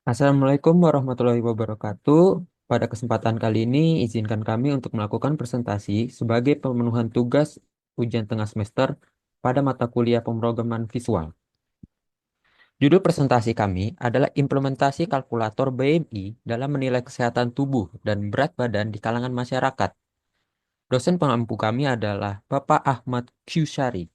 Assalamualaikum warahmatullahi wabarakatuh. Pada kesempatan kali ini, izinkan kami untuk melakukan presentasi sebagai pemenuhan tugas ujian tengah semester pada mata kuliah pemrograman visual. Judul presentasi kami adalah implementasi kalkulator BMI dalam menilai kesehatan tubuh dan berat badan di kalangan masyarakat. Dosen pengampu kami adalah Bapak Ahmad Kyusari.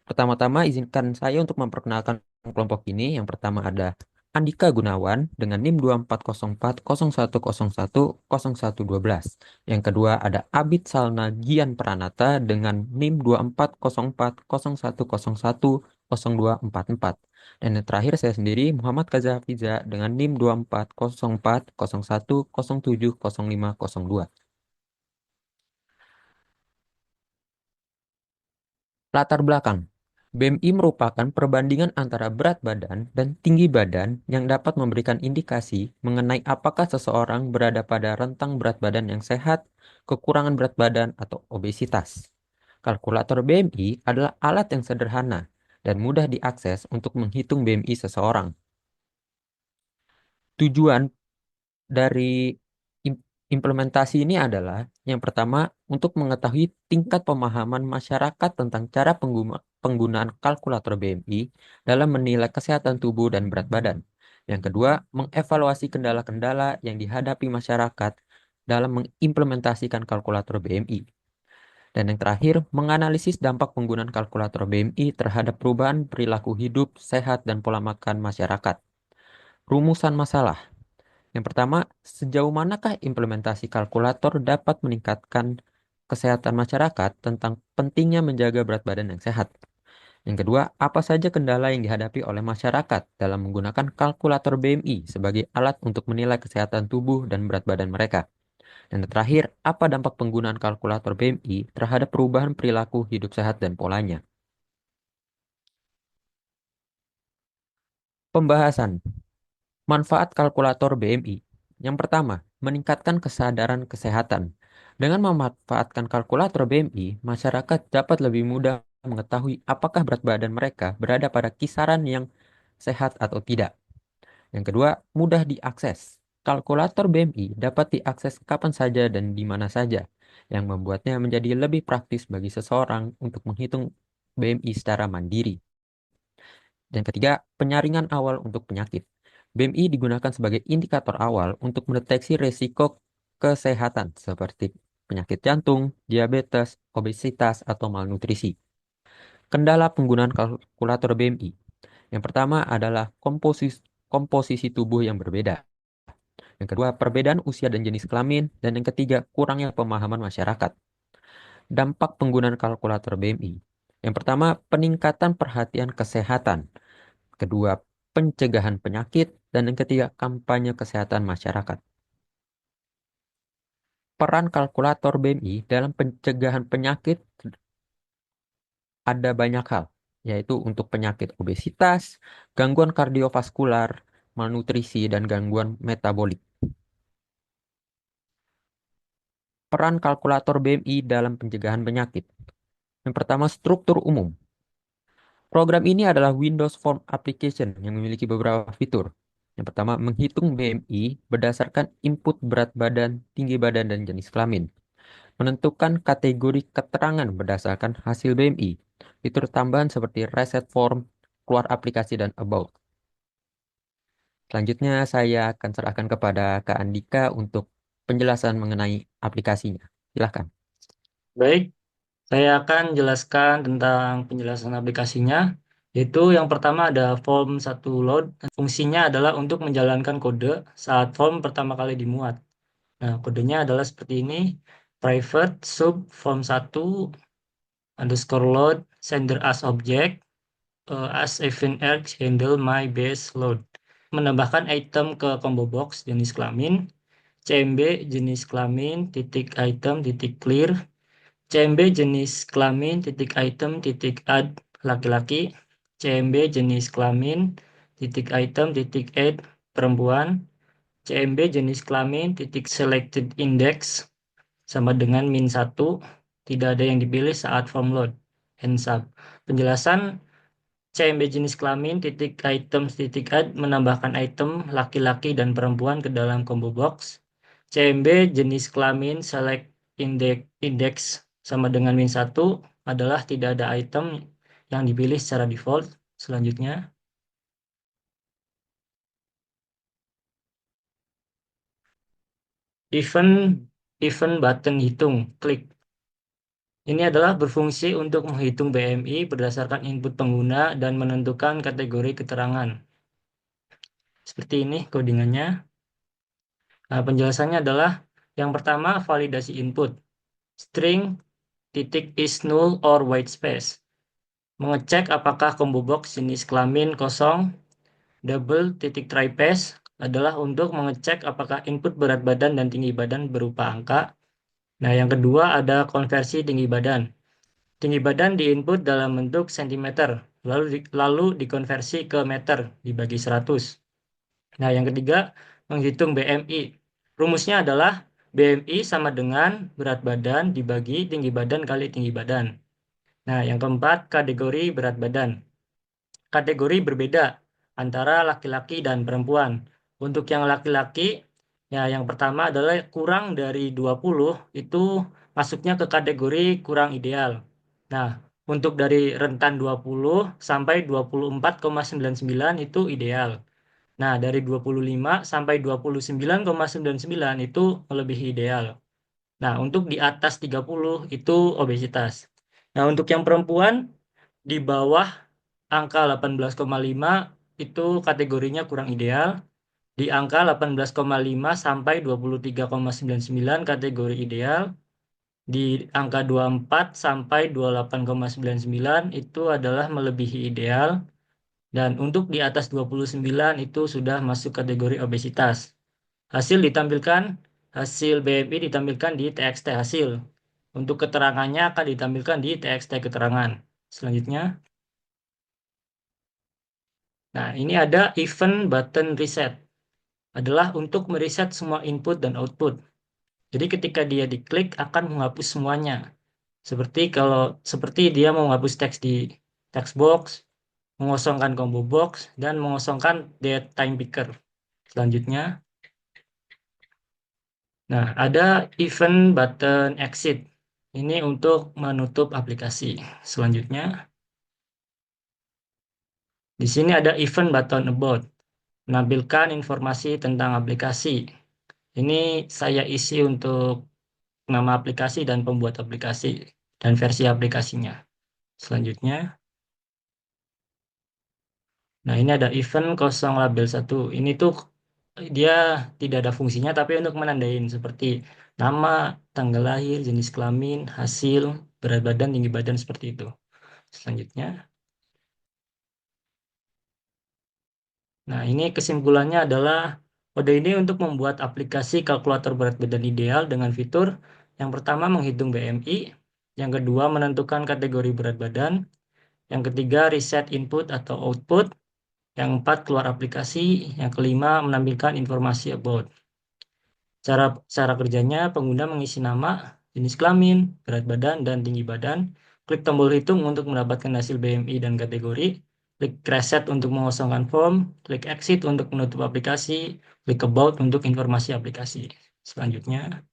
Pertama-tama izinkan saya untuk memperkenalkan kelompok ini. Yang pertama ada Andika Gunawan dengan NIM 240401010112. Yang kedua ada Abid Salna Gian Pranata dengan NIM 240401010244. Dan yang terakhir saya sendiri Muhammad Kaza Hafiza dengan NIM 240401070502. Latar belakang. BMI merupakan perbandingan antara berat badan dan tinggi badan yang dapat memberikan indikasi mengenai apakah seseorang berada pada rentang berat badan yang sehat, kekurangan berat badan, atau obesitas. Kalkulator BMI adalah alat yang sederhana dan mudah diakses untuk menghitung BMI seseorang. Tujuan dari im- implementasi ini adalah yang pertama untuk mengetahui tingkat pemahaman masyarakat tentang cara penggunaan kalkulator BMI dalam menilai kesehatan tubuh dan berat badan. Yang kedua, mengevaluasi kendala-kendala yang dihadapi masyarakat dalam mengimplementasikan kalkulator BMI. Dan yang terakhir, menganalisis dampak penggunaan kalkulator BMI terhadap perubahan perilaku hidup, sehat, dan pola makan masyarakat. Rumusan masalah. Yang pertama, sejauh manakah implementasi kalkulator dapat meningkatkan kesehatan masyarakat tentang pentingnya menjaga berat badan yang sehat? Yang kedua, apa saja kendala yang dihadapi oleh masyarakat dalam menggunakan kalkulator BMI sebagai alat untuk menilai kesehatan tubuh dan berat badan mereka? Dan yang terakhir, apa dampak penggunaan kalkulator BMI terhadap perubahan perilaku hidup sehat dan polanya? Pembahasan. Manfaat kalkulator BMI. Yang pertama, meningkatkan kesadaran kesehatan. Dengan memanfaatkan kalkulator BMI, masyarakat dapat lebih mudah mengetahui apakah berat badan mereka berada pada kisaran yang sehat atau tidak. Yang kedua, mudah diakses. Kalkulator BMI dapat diakses kapan saja dan di mana saja, yang membuatnya menjadi lebih praktis bagi seseorang untuk menghitung BMI secara mandiri. Dan ketiga, penyaringan awal untuk penyakit. BMI digunakan sebagai indikator awal untuk mendeteksi risiko kesehatan seperti penyakit jantung, diabetes, obesitas, atau malnutrisi. Kendala penggunaan kalkulator BMI. Yang pertama adalah komposisi tubuh yang berbeda. Yang kedua, perbedaan usia dan jenis kelamin. Dan yang ketiga, kurangnya pemahaman masyarakat. Dampak penggunaan kalkulator BMI. Yang pertama, peningkatan perhatian kesehatan. Kedua, pencegahan penyakit, dan yang ketiga, kampanye kesehatan masyarakat. Peran kalkulator BMI dalam pencegahan penyakit ada banyak hal, yaitu untuk penyakit obesitas, gangguan kardiovaskular, malnutrisi, dan gangguan metabolik. Peran kalkulator BMI dalam pencegahan penyakit. Yang pertama, struktur umum. Program ini adalah Windows Form Application yang memiliki beberapa fitur. Yang pertama, menghitung BMI berdasarkan input berat badan, tinggi badan, dan jenis kelamin. Menentukan kategori keterangan berdasarkan hasil BMI. Fitur tambahan seperti reset form, keluar aplikasi, dan about. Selanjutnya, saya akan serahkan kepada Kak Andika untuk penjelasan mengenai aplikasinya. Silahkan. Baik, saya akan jelaskan tentang penjelasan aplikasinya, yaitu yang pertama ada form 1 load. Fungsinya adalah untuk menjalankan kode saat form pertama kali dimuat. Nah, kodenya adalah seperti ini, private sub form 1 underscore load sender as object as event args handle my base load. Menambahkan item ke combo box jenis kelamin, CMB jenis kelamin, titik item, titik clear, CMB jenis kelamin titik item titik add laki-laki, CMB jenis kelamin titik item titik add perempuan, CMB jenis kelamin titik selected index sama dengan -1, tidak ada yang dipilih saat form load. Hands up. Penjelasan CMB jenis kelamin titik items titik add menambahkan item laki-laki dan perempuan ke dalam combo box. CMB jenis kelamin select index sama dengan min 1 adalah tidak ada item yang dipilih secara default. Selanjutnya, event event button hitung klik. Ini adalah berfungsi untuk menghitung BMI berdasarkan input pengguna dan menentukan kategori keterangan. Seperti ini codingannya. Nah, penjelasannya adalah yang pertama validasi input. String titik is null or white space. Mengecek apakah combo box jenis kelamin kosong. Double titik try pass adalah untuk mengecek apakah input berat badan dan tinggi badan berupa angka. Nah, yang kedua ada konversi tinggi badan. Tinggi badan diinput dalam bentuk sentimeter, lalu dikonversi ke meter dibagi 100. Nah, yang ketiga, menghitung BMI. Rumusnya adalah BMI sama dengan berat badan dibagi tinggi badan kali tinggi badan. Nah, yang keempat, kategori berat badan. Kategori berbeda antara laki-laki dan perempuan. Untuk yang laki-laki, ya yang pertama adalah kurang dari 20 itu masuknya ke kategori kurang ideal. Nah, untuk dari rentan 20 sampai 24,99 itu ideal. Nah, dari 25 sampai 29,99 itu melebihi ideal. Nah, untuk di atas 30 itu obesitas. Nah, untuk yang perempuan di bawah angka 18,5 itu kategorinya kurang ideal. Di angka 18,5 sampai 23,99 kategori ideal. Di angka 24 sampai 28,99 itu adalah melebihi ideal. Dan untuk di atas 29 itu sudah masuk kategori obesitas. Hasil BMI ditampilkan di TXT hasil. Untuk keterangannya akan ditampilkan di TXT keterangan. Selanjutnya, nah ini ada event button reset. Adalah untuk mereset semua input dan output. Jadi ketika dia diklik akan menghapus semuanya. Seperti dia mau menghapus teks di text box, mengosongkan combo box, dan mengosongkan date time picker. Selanjutnya, nah ada event button exit. Ini untuk menutup aplikasi. Selanjutnya, di sini ada event button about, menampilkan informasi tentang aplikasi. Ini saya isi untuk nama aplikasi dan pembuat aplikasi dan versi aplikasinya. Selanjutnya, nah ini ada event kosong label 1. Ini tuh dia tidak ada fungsinya tapi untuk menandain seperti nama, tanggal lahir, jenis kelamin, hasil, berat badan, tinggi badan seperti itu. Selanjutnya, nah ini kesimpulannya adalah kode ini untuk membuat aplikasi kalkulator berat badan ideal dengan fitur yang pertama menghitung BMI, yang kedua menentukan kategori berat badan, yang ketiga reset input atau output, yang keempat keluar aplikasi, yang kelima menampilkan informasi about. Cara cara kerjanya pengguna mengisi nama, jenis kelamin, berat badan, dan tinggi badan. Klik tombol hitung untuk mendapatkan hasil BMI dan kategori. Klik reset untuk mengosongkan form. Klik exit untuk menutup aplikasi. Klik about untuk informasi aplikasi. Selanjutnya,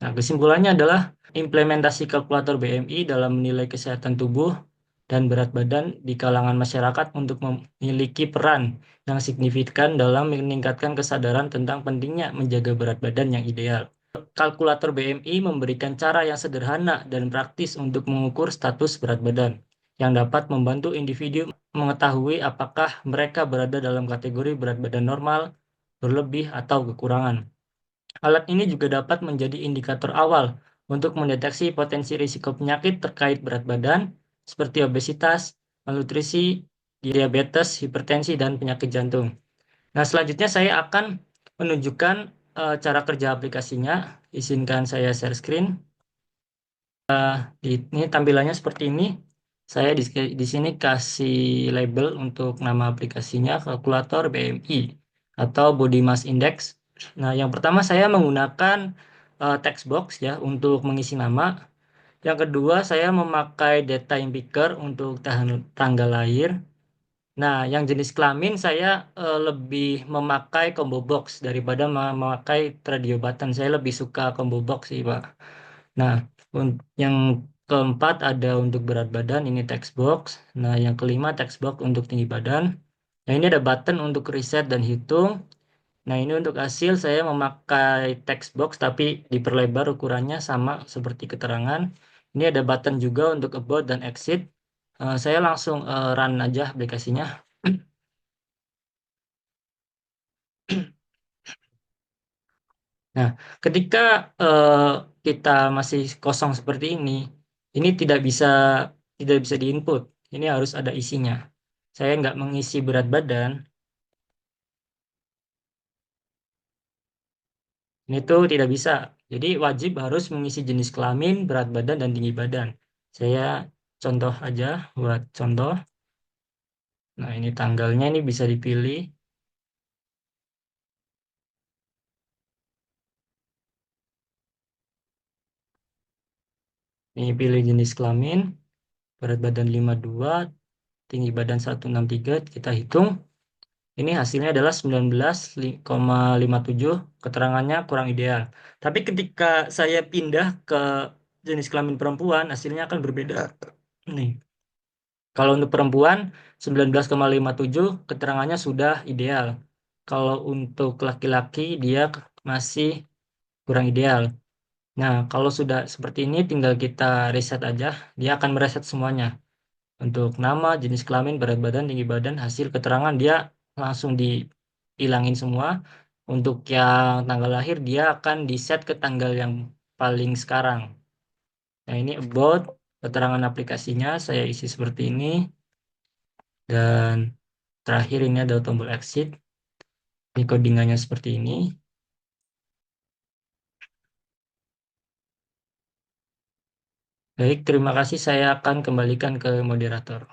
nah kesimpulannya adalah implementasi kalkulator BMI dalam menilai kesehatan tubuh dan berat badan di kalangan masyarakat untuk memiliki peran yang signifikan dalam meningkatkan kesadaran tentang pentingnya menjaga berat badan yang ideal. Kalkulator BMI memberikan cara yang sederhana dan praktis untuk mengukur status berat badan, yang dapat membantu individu mengetahui apakah mereka berada dalam kategori berat badan normal, berlebih, atau kekurangan. Alat ini juga dapat menjadi indikator awal untuk mendeteksi potensi risiko penyakit terkait berat badan, seperti obesitas, malnutrisi, diabetes, hipertensi, dan penyakit jantung. Nah, selanjutnya saya akan menunjukkan cara kerja aplikasinya. Izinkan saya share screen. Ini tampilannya seperti ini. Saya di sini kasih label untuk nama aplikasinya kalkulator BMI atau Body Mass Index. Nah, yang pertama saya menggunakan text box ya untuk mengisi nama. Yang kedua, saya memakai data time picker untuk tanggal lahir. Nah, yang jenis kelamin saya lebih memakai combo box daripada memakai radio button. Saya lebih suka combo box sih, Pak. Nah, yang keempat ada untuk berat badan, ini text box. Nah, yang kelima text box untuk tinggi badan. Nah, ini ada button untuk riset dan hitung. Nah, ini untuk hasil saya memakai text box tapi diperlebar ukurannya sama seperti keterangan. Ini ada button juga untuk about dan exit. Saya langsung run aja aplikasinya. Nah, ketika eh, kita masih kosong seperti ini tidak bisa diinput. Ini harus ada isinya. Saya nggak mengisi berat badan, ini tuh tidak bisa. Jadi wajib harus mengisi jenis kelamin, berat badan, dan tinggi badan. Saya contoh aja buat contoh. Nah, ini tanggalnya ini bisa dipilih. Ini pilih jenis kelamin, berat badan 52, tinggi badan 163. Kita hitung. Ini hasilnya adalah 19,57. Keterangannya kurang ideal. Tapi ketika saya pindah ke jenis kelamin perempuan, hasilnya akan berbeda. Nih, kalau untuk perempuan 19,57 keterangannya sudah ideal. Kalau untuk laki-laki dia masih kurang ideal. Nah, kalau sudah seperti ini tinggal kita reset aja, dia akan mereset semuanya. Untuk nama, jenis kelamin, berat badan, tinggi badan, hasil keterangan dia langsung dihilangin semua. Untuk yang tanggal lahir dia akan di set ke tanggal yang paling sekarang. Nah, ini about keterangan aplikasinya saya isi seperti ini dan terakhir ini ada tombol exit. Ini codingannya seperti ini. Baik, terima kasih. Saya akan kembalikan ke moderator.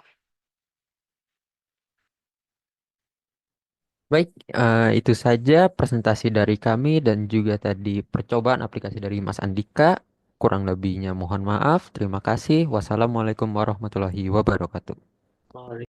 Baik, itu saja presentasi dari kami dan juga tadi percobaan aplikasi dari Mas Andika. Kurang lebihnya mohon maaf. Terima kasih. Wassalamualaikum warahmatullahi wabarakatuh.